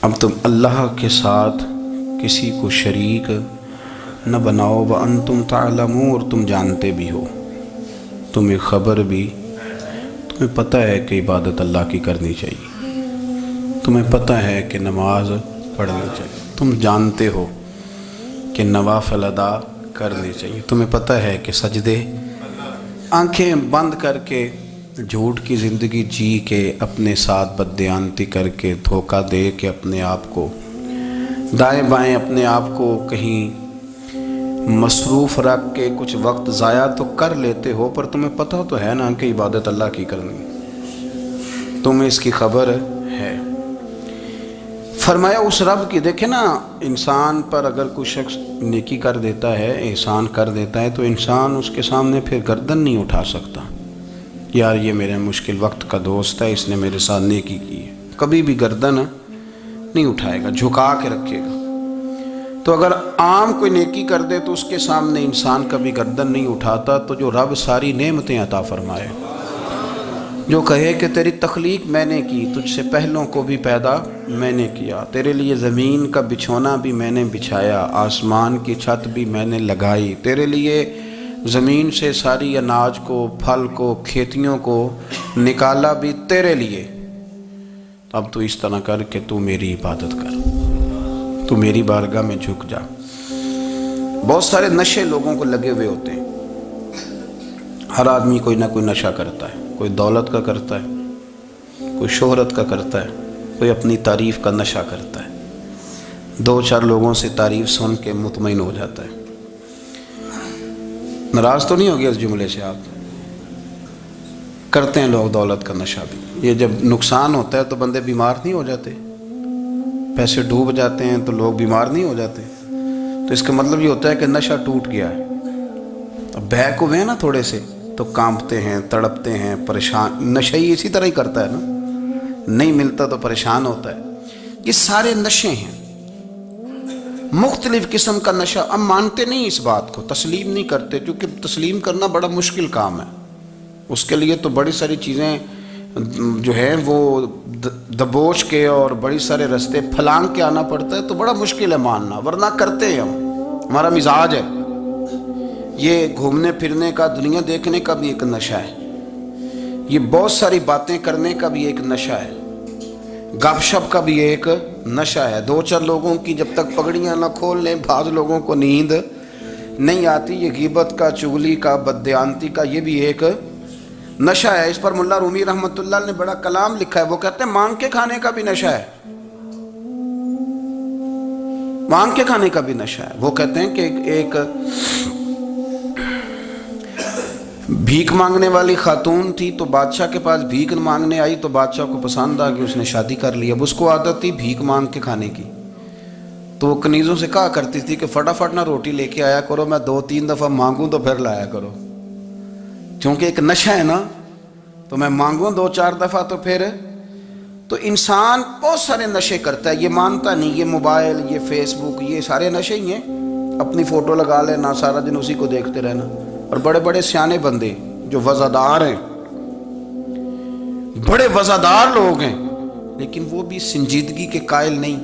اب تم اللہ کے ساتھ کسی کو شریک نہ بناؤ وانتم تعلمون، اور تم جانتے بھی ہو، تمہیں خبر بھی، تمہیں پتہ ہے کہ عبادت اللہ کی کرنی چاہیے، تمہیں پتہ ہے کہ نماز پڑھنی چاہیے، تم جانتے ہو کہ نوافل ادا کرنے چاہیے، تمہیں پتہ ہے کہ سجدے آنکھیں بند کر کے جھوٹ کی زندگی جی کے اپنے ساتھ بددیانتی کر کے دھوکہ دے کے اپنے آپ کو دائیں بائیں اپنے آپ کو کہیں مصروف رکھ کے کچھ وقت ضائع تو کر لیتے ہو، پر تمہیں پتہ تو ہے نا کہ عبادت اللہ کی کرنی، تمہیں اس کی خبر ہے۔ فرمایا اس رب کی، دیکھیں نا انسان پر اگر کوئی شخص نیکی کر دیتا ہے، احسان کر دیتا ہے، تو انسان اس کے سامنے پھر گردن نہیں اٹھا سکتا، یار یہ میرے مشکل وقت کا دوست ہے، اس نے میرے ساتھ نیکی کی ہے، کبھی بھی گردن نہیں اٹھائے گا، جھکا کے رکھے گا۔ تو اگر عام کوئی نیکی کر دے تو اس کے سامنے انسان کبھی گردن نہیں اٹھاتا، تو جو رب ساری نعمتیں عطا فرمائے، جو کہے کہ تیری تخلیق میں نے کی، تجھ سے پہلوں کو بھی پیدا میں نے کیا، تیرے لیے زمین کا بچھونا بھی میں نے بچھایا، آسمان کی چھت بھی میں نے لگائی، تیرے لیے زمین سے ساری اناج کو، پھل کو، کھیتیوں کو نکالا بھی تیرے لیے، اب تو اس طرح کر کہ تو میری عبادت کر، تو میری بارگاہ میں جھک جا۔ بہت سارے نشے لوگوں کو لگے ہوئے ہوتے ہیں، ہر آدمی کوئی نہ کوئی نشہ کرتا ہے، کوئی دولت کا کرتا ہے، کوئی شہرت کا کرتا ہے، کوئی اپنی تعریف کا نشہ کرتا ہے، دو چار لوگوں سے تعریف سن کے مطمئن ہو جاتا ہے۔ ناراض تو نہیں ہو گیا اس جملے سے؟ آپ کرتے ہیں لوگ دولت کا نشہ بھی، یہ جب نقصان ہوتا ہے تو بندے بیمار نہیں ہو جاتے، پیسے ڈوب جاتے ہیں تو لوگ بیمار نہیں ہو جاتے، تو اس کا مطلب یہ ہوتا ہے کہ نشہ ٹوٹ گیا ہے۔ اب بہک ہوئے ہیں نا تھوڑے سے تو کانپتے ہیں، تڑپتے ہیں، پریشان، نشہ ہی اسی طرح ہی کرتا ہے نا، نہیں ملتا تو پریشان ہوتا ہے۔ یہ سارے نشے ہیں، مختلف قسم کا نشہ۔ اب مانتے نہیں اس بات کو، تسلیم نہیں کرتے، کیونکہ تسلیم کرنا بڑا مشکل کام ہے، اس کے لیے تو بڑی ساری چیزیں جو ہیں وہ دبوچ کے اور بڑی سارے رستے پھلانگ کے آنا پڑتا ہے، تو بڑا مشکل ہے ماننا، ورنہ کرتے ہیں ہم، ہمارا مزاج ہے۔ یہ گھومنے پھرنے کا، دنیا دیکھنے کا بھی ایک نشہ ہے، یہ بہت ساری باتیں کرنے کا بھی ایک نشہ ہے، گپ شپ کا بھی ایک نشہ ہے۔ دو چار لوگوں کی جب تک پگڑیاں نہ کھول لیں، بعض لوگوں کو نیند نہیں آتی، یہ غیبت کا، چغلی کا، بددیانتی کا، یہ بھی ایک نشہ ہے۔ اس پر ملا رومی رحمۃ اللہ نے بڑا کلام لکھا ہے، وہ کہتے ہیں مانگ کے کھانے کا بھی نشہ ہے، مانگ کے کھانے کا بھی نشہ ہے۔ وہ کہتے ہیں کہ ایک بھیک مانگنے والی خاتون تھی، تو بادشاہ کے پاس بھیک مانگنے آئی، تو بادشاہ کو پسند آ گئی، اس نے شادی کر لی۔ اب اس کو عادت تھی بھیک مانگ کے کھانے کی، تو وہ کنیزوں سے کہا کرتی تھی کہ فٹافٹ نہ روٹی لے کے آیا کرو، میں 2-3 دفعہ مانگوں تو پھر لایا کرو، کیونکہ ایک نشہ ہے نا، تو میں مانگوں 2-4 دفعہ تو پھر۔ تو انسان بہت سارے نشے کرتا ہے، یہ مانتا نہیں، یہ موبائل، یہ فیس بک، یہ سارے نشے ہی ہیں، اپنی فوٹو لگا لینا، سارا دن اسی کو دیکھتے رہنا۔ اور بڑے بڑے سیانے بندے جو وزادار ہیں، بڑے وزادار لوگ ہیں، لیکن وہ بھی سنجیدگی کے قائل نہیں،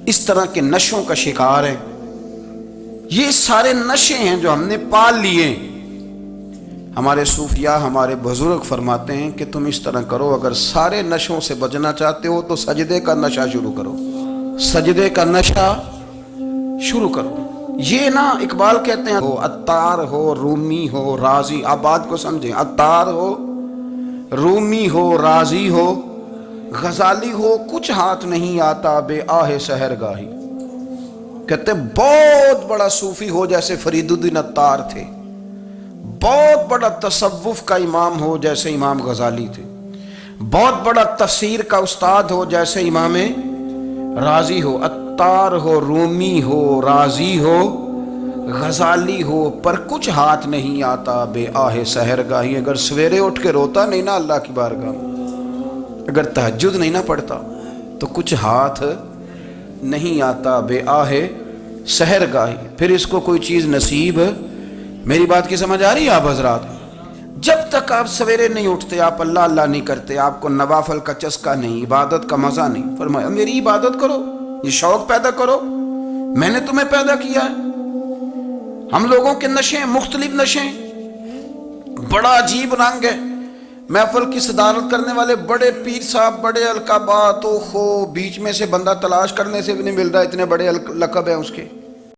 اس طرح کے نشوں کا شکار ہیں۔ یہ سارے نشے ہیں جو ہم نے پال لیے۔ ہمارے صوفیاء، ہمارے بزرگ فرماتے ہیں کہ تم اس طرح کرو، اگر سارے نشوں سے بچنا چاہتے ہو تو سجدے کا نشہ شروع کرو، سجدے کا نشہ شروع کرو۔ یہ نا اقبال کہتے ہیں، ہو عطار ہو، رومی ہو، رازی، آپ بات کو سمجھیں، عطار ہو، رومی ہو، رازی ہو، غزالی ہو، کچھ ہاتھ نہیں آتا بے آہ سحر گاہی۔ کہتے ہیں بہت بڑا صوفی ہو جیسے فرید الدین عطار تھے، بہت بڑا تصوف کا امام ہو جیسے امام غزالی تھے، بہت بڑا تفسیر کا استاد ہو جیسے امام رازی ہو، عطار ہو، رومی ہو، رازی ہو، غزالی ہو، پر کچھ ہاتھ نہیں آتا بے آہ سحر گاہی۔ اگر سویرے اٹھ کے روتا نہیں نا اللہ کی بارگاہ میں، اگر تہجد نہیں نہ پڑھتا تو کچھ ہاتھ نہیں آتا بے آہ سحر گاہی، پھر اس کو کوئی چیز نصیب۔ میری بات کی سمجھ آ رہی ہے آپ حضرات؟ جب تک آپ سویرے نہیں اٹھتے، آپ اللہ اللہ نہیں کرتے، آپ کو نوافل کا چسکا نہیں، عبادت کا مزہ نہیں، فرمایا میری عبادت کرو، یہ شوق پیدا کرو، میں نے تمہیں پیدا کیا ہے۔ ہم لوگوں کے نشے مختلف نشے، بڑا عجیب رنگ ہے۔ محفل کی صدارت کرنے والے بڑے پیر صاحب، بڑے القابات، بیچ میں سے بندہ تلاش کرنے سے بھی نہیں مل رہا، اتنے بڑے لقب ہیں اس کے۔